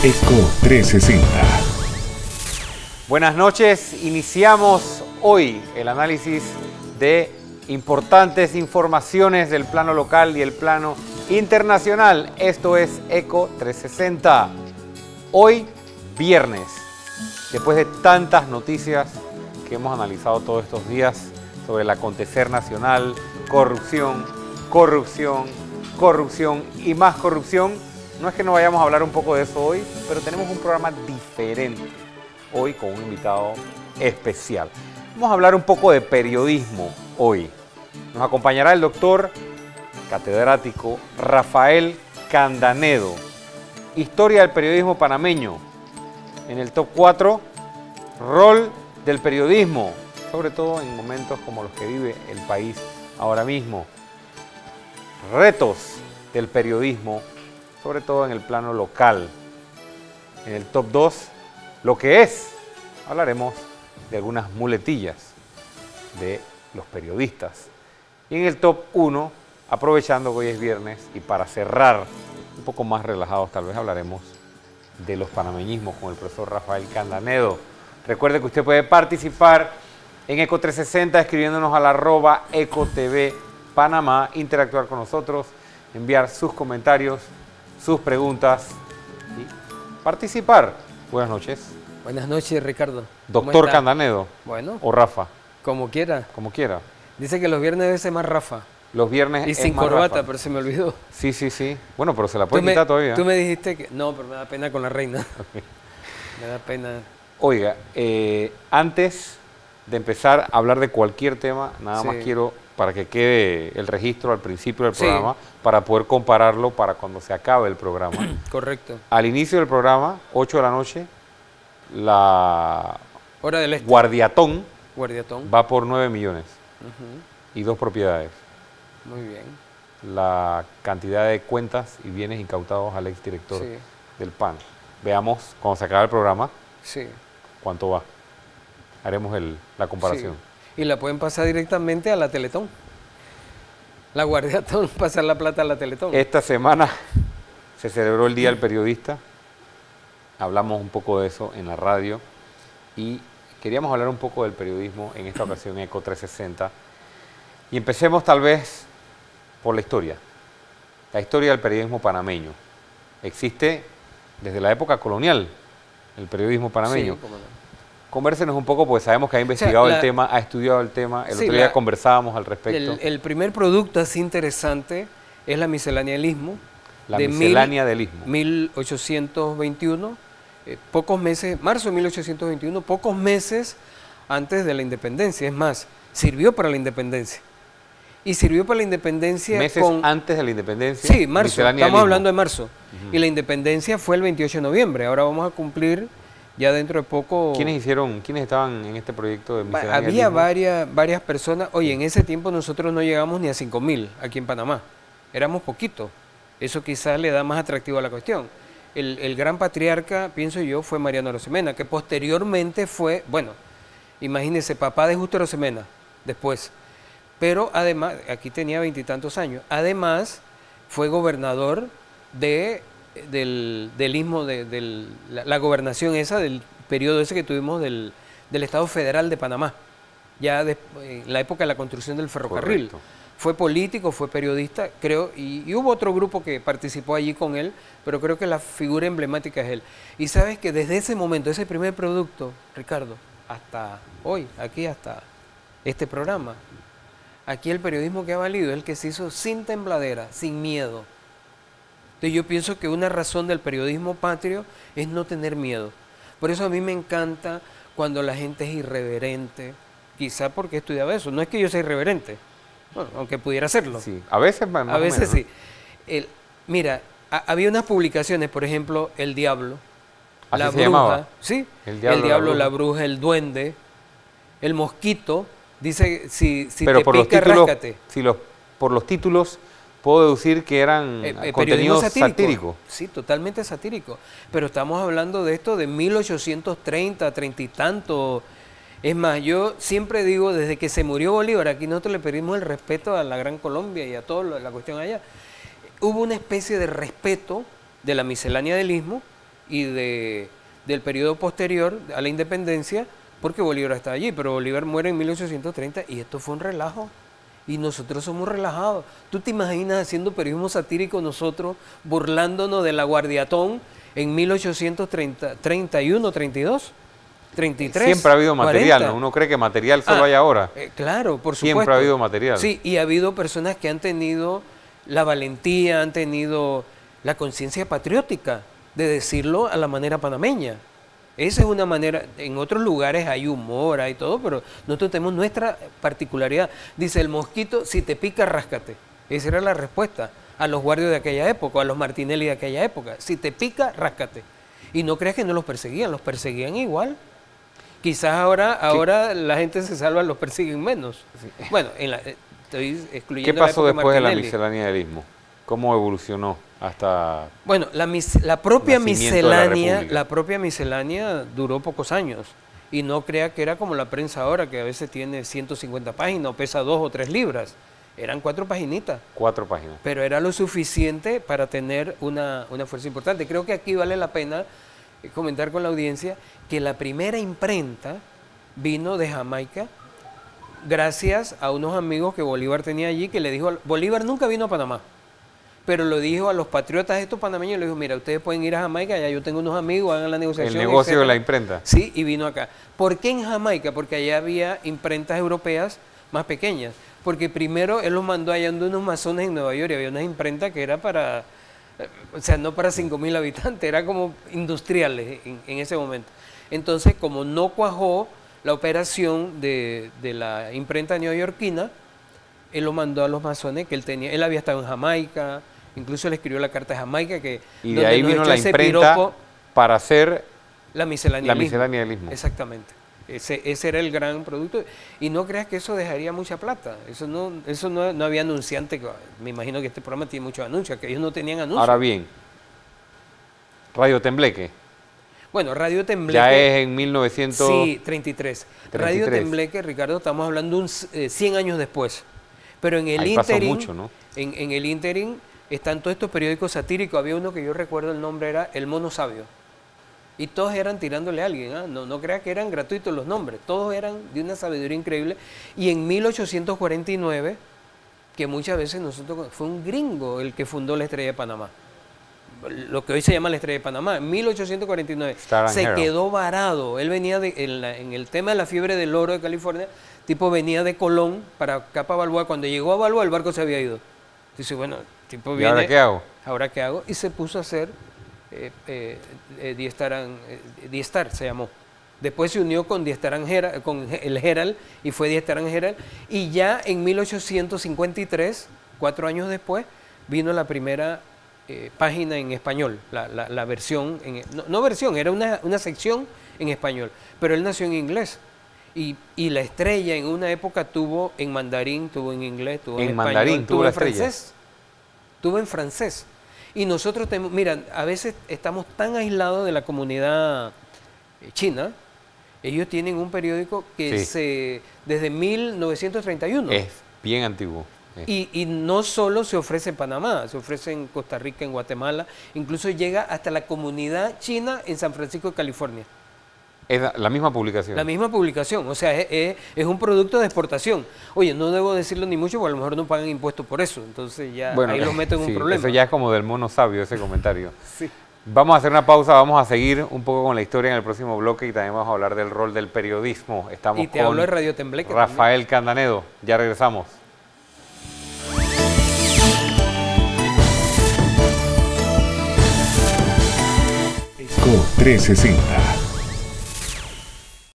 Eco 360. Buenas noches, iniciamos hoy el análisis de importantes informaciones del plano local y el plano internacional. Esto es Eco 360. Hoy, viernes, después de tantas noticias que hemos analizado todos estos días sobre el acontecer nacional, corrupción, corrupción, corrupción y más corrupción, no es que no vayamos a hablar un poco de eso hoy, pero tenemos un programa diferente hoy con un invitado especial. Vamos a hablar un poco de periodismo hoy. Nos acompañará el doctor catedrático Rafael Candanedo. Historia del periodismo panameño. En el top 4, rol del periodismo, sobre todo en momentos como los que vive el país ahora mismo. Retos del periodismo, sobre todo en el plano local. En el top 2, lo que es. Hablaremos de algunas muletillas de los periodistas. Y en el top 1, aprovechando que hoy es viernes y para cerrar un poco más relajados, tal vez hablaremos de los panameñismos con el profesor Rafael Candanedo. Recuerde que usted puede participar en Eco 360 escribiéndonos al @EcoTV Panamá, interactuar con nosotros, enviar sus comentarios, sus preguntas y participar. Buenas noches. Buenas noches, Ricardo. Doctor Candanedo. Bueno. O Rafa. Como quiera. Como quiera. Dice que los viernes debe ser más Rafa. Los viernes y es sin más corbata, Rafa. pero se me olvidó. Sí, sí, sí. Bueno, pero se la puede quitar todavía. Tú me dijiste que... No, pero me da pena con la reina. Okay. Me da pena. Oiga, antes de empezar a hablar de cualquier tema, nada más quiero, para que quede el registro al principio del programa, para poder compararlo para cuando se acabe el programa. Correcto. Al inicio del programa, 8 de la noche, la Hora del Este. Guardiatón va por 9 millones y 2 propiedades. Muy bien. La cantidad de cuentas y bienes incautados al exdirector del PAN. Veamos, cuando se acabe el programa, cuánto va. Haremos la comparación. Sí. Y la pueden pasar directamente a la Teletón. La Guardiatón, pasar la plata a la Teletón. Esta semana se celebró el Día del Periodista. Hablamos un poco de eso en la radio y queríamos hablar un poco del periodismo en esta ocasión Eco 360. Y empecemos tal vez por la historia del periodismo panameño. Existe desde la época colonial el periodismo panameño. Sí, cómo no. Convérsenos un poco, porque sabemos que ha investigado el tema, ha estudiado el tema. El otro día conversábamos al respecto. El primer producto así interesante es la miscelánea del Istmo. La miscelánea del Istmo. 1821, pocos meses, marzo de 1821, pocos meses antes de la independencia. Es más, sirvió para la independencia. Y sirvió para la independencia meses antes de la independencia. Sí, marzo, estamos hablando de marzo. Y la independencia fue el 28 de noviembre. Ahora vamos a cumplir ya dentro de poco. ¿Quiénes estaban en este proyecto de miscelánea? Había varias personas. Oye, en ese tiempo nosotros no llegamos ni a 5.000 aquí en Panamá. Éramos poquitos. Eso quizás le da más atractivo a la cuestión. El gran patriarca, pienso yo, fue Mariano Arosemena, que posteriormente fue, bueno, imagínense, papá de Justo Arosemena, después. Pero además, aquí tenía 20 y tantos años. Además, fue gobernador del istmo, de la gobernación esa, del periodo ese que tuvimos del Estado Federal de Panamá, ya en la época de la construcción del ferrocarril. Correcto. Fue político, fue periodista, creo, y hubo otro grupo que participó allí con él, pero creo que la figura emblemática es él. Y sabes que desde ese momento, ese primer producto, Ricardo, hasta hoy, aquí hasta este programa, aquí el periodismo que ha valido es el que se hizo sin tembladera, sin miedo. Entonces yo pienso que una razón del periodismo patrio es no tener miedo. Por eso a mí me encanta cuando la gente es irreverente, quizá porque he estudiado eso. No es que yo sea irreverente, bueno, aunque pudiera serlo. Sí, a veces más a veces o menos. Sí. Mira, había unas publicaciones, por ejemplo, El Diablo, ¿Así La se Bruja, llamaba? ¿sí? El Diablo, la Bruja, El Duende, El Mosquito. Dice, si pero te por pica, los títulos, ráscate. por los títulos puedo deducir que eran contenidos satíricos. Sí, totalmente satírico. Pero estamos hablando de esto de 1830, 30 y tanto. Es más, yo siempre digo, desde que se murió Bolívar, aquí nosotros le pedimos el respeto a la Gran Colombia y a toda la cuestión allá. Hubo una especie de respeto de la miscelánea del Istmo y del periodo posterior a la independencia, porque Bolívar está allí, pero Bolívar muere en 1830 y esto fue un relajo. Y nosotros somos relajados. ¿Tú te imaginas haciendo periodismo satírico nosotros, burlándonos de la Guardiatón en 1831, 32, 33? Siempre ha habido material, 40. ¿no? Uno cree que material solo hay ahora. Claro, por supuesto. Siempre ha habido material. Sí, y ha habido personas que han tenido la valentía, han tenido la conciencia patriótica de decirlo a la manera panameña. Esa es una manera, en otros lugares hay humor, hay todo, pero nosotros tenemos nuestra particularidad. Dice el mosquito, si te pica, ráscate. Esa era la respuesta a los guardias de aquella época, a los Martinelli de aquella época. Si te pica, ráscate. Y no creas que no los perseguían igual. Quizás ahora la gente se salva, los persiguen menos. Sí. Bueno, estoy excluyendo. ¿Qué pasó la época después de la Martinelli. miscelánea del Istmo? ¿Cómo evolucionó hasta...? Bueno, la propia miscelánea, duró pocos años. Y no crea que era como la prensa ahora, que a veces tiene 150 páginas o pesa 2 o 3 libras. Eran 4 paginitas. 4 páginas. Pero era lo suficiente para tener una fuerza importante. Creo que aquí vale la pena comentar con la audiencia que la primera imprenta vino de Jamaica gracias a unos amigos que Bolívar tenía allí, que le dijo, Bolívar nunca vino a Panamá, pero lo dijo a los patriotas estos panameños, le dijo, mira, ustedes pueden ir a Jamaica, ya yo tengo unos amigos, hagan la negociación. El negocio, etcétera, de la imprenta. Sí, y vino acá. ¿Por qué en Jamaica? porque allá había imprentas europeas más pequeñas. Porque primero él los mandó allá donde unos masones en Nueva York, y había una imprenta que era para, o sea, no para 5.000 habitantes, era como industriales en ese momento. Entonces, como no cuajó la operación de la imprenta neoyorquina, él lo mandó a los masones que él tenía. Él había estado en Jamaica, incluso le escribió la carta de Jamaica. Y de ahí vino la imprenta para hacer la miscelánea del Istmo. Exactamente. Ese era el gran producto. Y no creas que eso dejaría mucha plata. Eso no había anunciante. Me imagino que este programa tiene muchos anuncios, que ellos no tenían anuncios. Ahora bien, Radio Tembleque. Bueno, Radio Tembleque... Ya es en 1933. Radio Tembleque, Ricardo, estamos hablando 100 años después. Pero en el ahí ínterin, pasó mucho, ¿no? En el ínterin están todos estos periódicos satíricos. Había uno que yo recuerdo, el nombre era El Mono Sabio. Y todos eran tirándole a alguien, ¿eh? No crea que eran gratuitos los nombres, todos eran de una sabiduría increíble. Y en 1849, que muchas veces fue un gringo el que fundó la Estrella de Panamá, lo que hoy se llama la Estrella de Panamá, en 1849 se quedó varado. Él venía en el tema de la fiebre del oro de California, tipo venía de Colón para acá para Balboa. Cuando llegó a Balboa el barco se había ido. Dice, bueno, tipo viene, ¿y ahora qué hago? ¿Ahora qué hago? Y se puso a hacer Diestar se llamó. Después se unió con con el Herald, y fue Diestar Herald. Y ya en 1853, 4 años después, vino la primera página en español, la versión, no versión, era una sección en español, pero él nació en inglés. Y la Estrella en una época tuvo en mandarín, tuvo en inglés, tuvo en español, mandarín, tuvo en francés. Tuvo en francés. Y nosotros tenemos, mira, a veces estamos tan aislados de la comunidad china. Ellos tienen un periódico que desde 1931. Es bien antiguo. Y no solo se ofrece en Panamá, se ofrece en Costa Rica, en Guatemala, incluso llega hasta la comunidad china en San Francisco de California. Es la misma publicación. La misma publicación, o sea, es un producto de exportación. Oye, no debo decirlo ni mucho, porque a lo mejor no pagan impuestos por eso, entonces ya ahí los meto en un problema. Eso ya es como del mono sabio, ese comentario. Sí. Vamos a hacer una pausa, vamos a seguir un poco con la historia en el próximo bloque y también vamos a hablar del rol del periodismo. Estamos con hablo de Radio Tembleque Rafael Candanedo, ya regresamos. ECO 360.